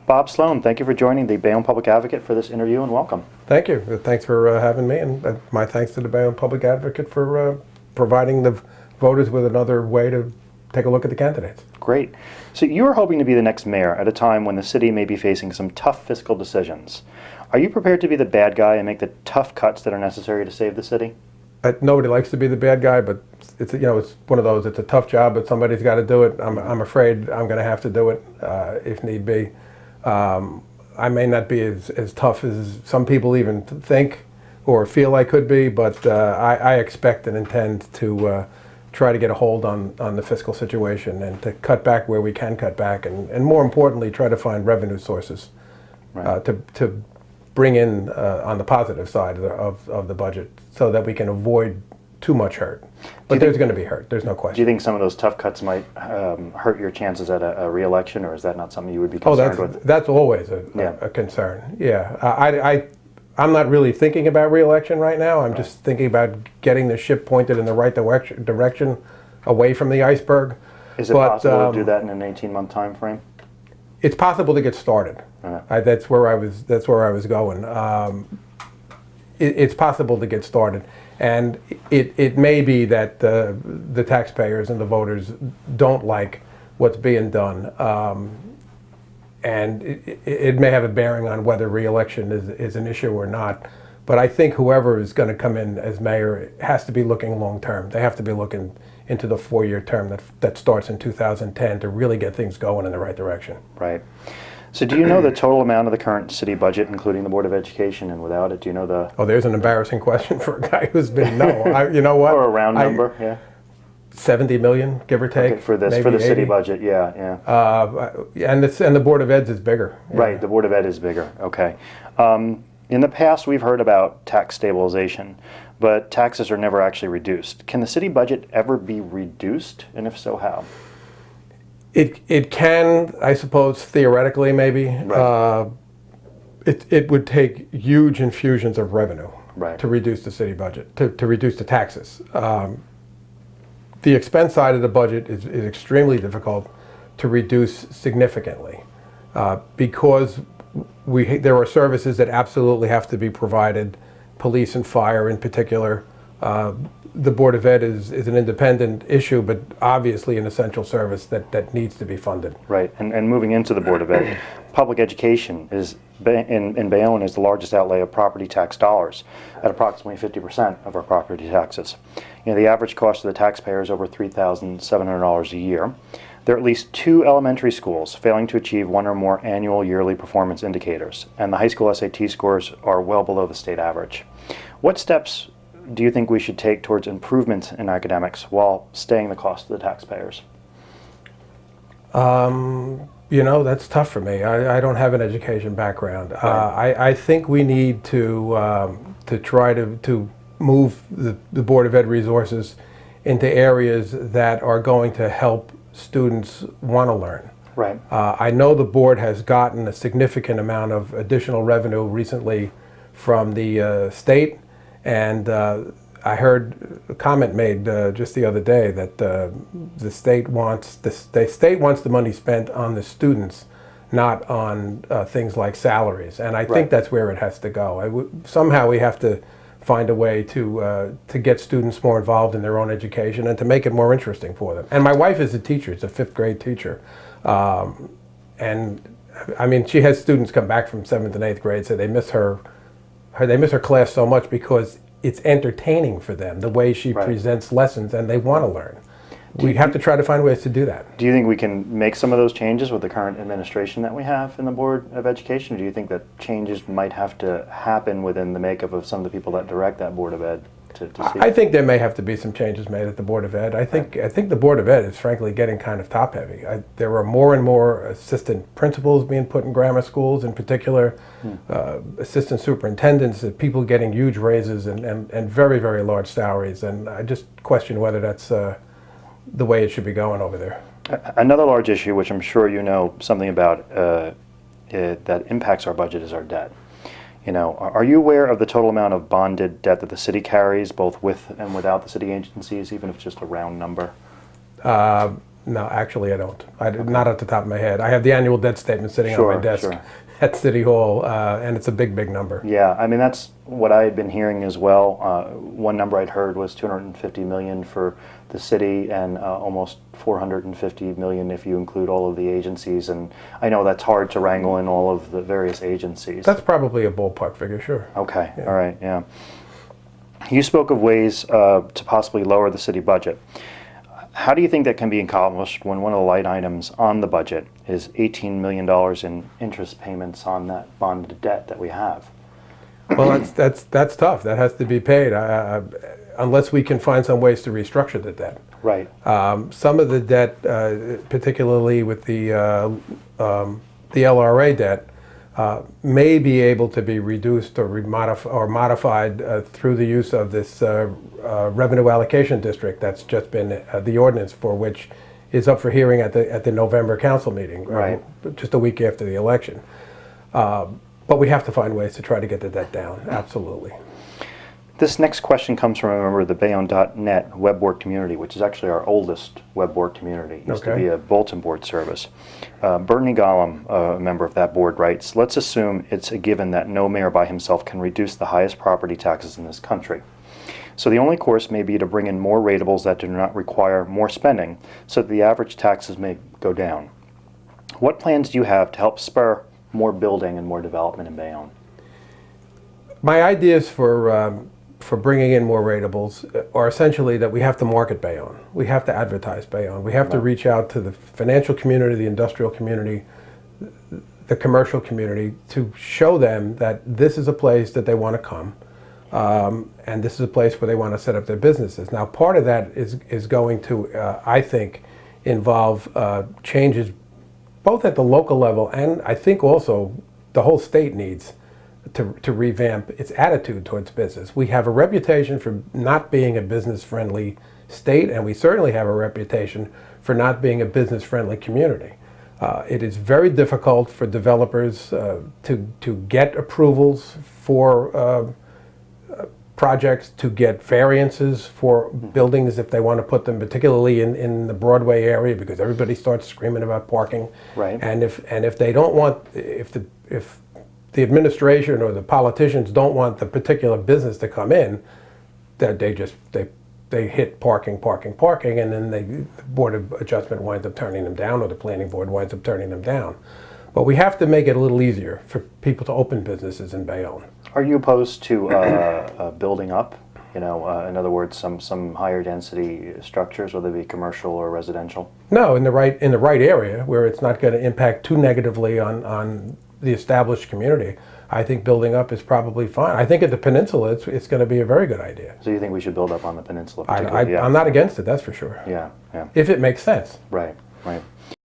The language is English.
Bob Sloan, thank you for joining the Bayonne Public Advocate for this interview, and welcome. Thank you. Thanks for having me, and my thanks to the Bayonne Public Advocate for providing the voters with another way to take a look at the candidates. Great. So you are hoping to be the next mayor at a time when the city may be facing some tough fiscal decisions. Are you prepared to be the bad guy and make the tough cuts that are necessary to save the city? Nobody likes to be the bad guy, but it's one of those. It's a tough job, but somebody's got to do it. I'm afraid I'm going to have to do it if need be. I may not be as tough as some people even think or feel I could be, but I expect and intend to try to get a hold on the fiscal situation and to cut back where we can cut back, and more importantly, try to find revenue sources to bring in on the positive side of the budget so that we can avoid too much hurt. But there's going to be hurt, there's no question. Do you think some of those tough cuts might hurt your chances at a re-election, or is that not something you would be concerned with? That's always a concern, yeah. I'm not really thinking about re-election right now. I'm just thinking about getting the ship pointed in the right direction away from the iceberg. Is it possible to do that in an 18-month time frame? It's possible to get started. That's where I was going. It's possible to get started, and it may be that the taxpayers and the voters don't like what's being done, and it may have a bearing on whether re-election is an issue or not. But I think whoever is going to come in as mayor has to be looking long term. They have to be looking into the 4-year term that starts in 2010 to really get things going in the right direction. Right. So do you know the total amount of the current city budget, including the Board of Education, and without it, do you know the... Oh, there's an embarrassing question for a guy who's been, you know what? Or a round number, yeah. 70 million, give or take. Okay, for the city budget, yeah. And the Board of Eds is bigger. Yeah. Right, the Board of Ed is bigger, okay. In the past, we've heard about tax stabilization, but taxes are never actually reduced. Can the city budget ever be reduced, and if so, how? It can, I suppose, theoretically, maybe. Right. It would take huge infusions of revenue to reduce the city budget, to reduce the taxes. The expense side of the budget is extremely difficult to reduce significantly because there are services that absolutely have to be provided, police and fire in particular. The Board of Ed is an independent issue, but obviously an essential service that needs to be funded. Right, and moving into the Board of Ed, public education in Bayonne is the largest outlay of property tax dollars at approximately 50% of our property taxes. You know, the average cost of the taxpayer is over $3,700 a year. There are at least 2 elementary schools failing to achieve 1 or more annual yearly performance indicators, and the high school SAT scores are well below the state average. What steps do you think we should take towards improvements in academics while staying the cost to the taxpayers? That's tough for me. I don't have an education background. Right. I think we need to try to move the Board of Ed resources into areas that are going to help students want to learn. Right. I know the board has gotten a significant amount of additional revenue recently from the state, and I heard a comment made just the other day that the state wants the money spent on the students, not on things like salaries, and I think that's where it has to go. Somehow we have to find a way to get students more involved in their own education and to make it more interesting for them. And my wife is a teacher; she's a 5th grade teacher, and I mean she has students come back from 7th and 8th grade say they miss her class so much because it's entertaining for them, the way she presents lessons, and they want to learn. We have to try to find ways to do that. Do you think we can make some of those changes with the current administration that we have in the Board of Education, or do you think that changes might have to happen within the makeup of some of the people that direct that Board of Ed to see? I think there may have to be some changes made at the Board of Ed. I think the Board of Ed is frankly getting kind of top-heavy. There are more and more assistant principals being put in grammar schools in particular, assistant superintendents, people getting huge raises and very, very large salaries, and I just question whether that's the way it should be going over there. Another large issue, which I'm sure you know something about, that impacts our budget is our debt. You know, are you aware of the total amount of bonded debt that the city carries, both with and without the city agencies, even if it's just a round number? No, actually I don't. Not at the top of my head. I have the annual debt statement sitting on my Sure, desk sure. at City Hall, and it's a big, big number. Yeah, I mean, that's what I had been hearing as well. One number I'd heard was 250 million for the city and almost 450 million if you include all of the agencies. And I know that's hard to wrangle in all of the various agencies. That's probably a ballpark figure, sure. Okay, all right, yeah. You spoke of ways to possibly lower the city budget. How do you think that can be accomplished when one of the line items on the budget is $18 million in interest payments on that bonded debt that we have? Well, that's tough. That has to be paid, unless we can find some ways to restructure the debt. Right. Some of the debt, particularly with the LRA debt, may be able to be reduced or modified through the use of this revenue allocation district that's just been the ordinance for which is up for hearing at the November council meeting, Right. Just a week after the election. But we have to find ways to try to get the debt down, absolutely. This next question comes from a member of the Bayonne.net web board community, which is actually our oldest web board community. It used to Okay. be a bulletin board service. Bernie Gollum, a member of that board, writes, "Let's assume it's a given that no mayor by himself can reduce the highest property taxes in this country. So the only course may be to bring in more ratables that do not require more spending so that the average taxes may go down. What plans do you have to help spur more building and more development in Bayonne?" My ideas for bringing in more ratables are essentially that we have to market Bayonne. We have to advertise Bayonne. We have to reach out to the financial community, the industrial community, the commercial community, to show them that this is a place that they want to come, and this is a place where they want to set up their businesses. Now, part of that is going to, I think, involve changes both at the local level, and I think also the whole state needs to revamp its attitude towards business. We have a reputation for not being a business-friendly state, and we certainly have a reputation for not being a business-friendly community. It is very difficult for developers to get approvals for projects, to get variances for buildings if they want to put them, particularly in the Broadway area, because everybody starts screaming about parking. Right. And if they don't want, if the administration or the politicians don't want the particular business to come in, that they hit parking, and then the Board of Adjustment winds up turning them down, or the Planning Board winds up turning them down. But we have to make it a little easier for people to open businesses in Bayonne. Are you opposed to building up? In other words, some higher density structures, whether they be commercial or residential? No, in the right area where it's not going to impact too negatively on the established community. I think building up is probably fine. I think at the peninsula, it's going to be a very good idea. So you think we should build up on the peninsula? Particularly? I'm not against it, that's for sure. Yeah, yeah. If it makes sense. Right, right.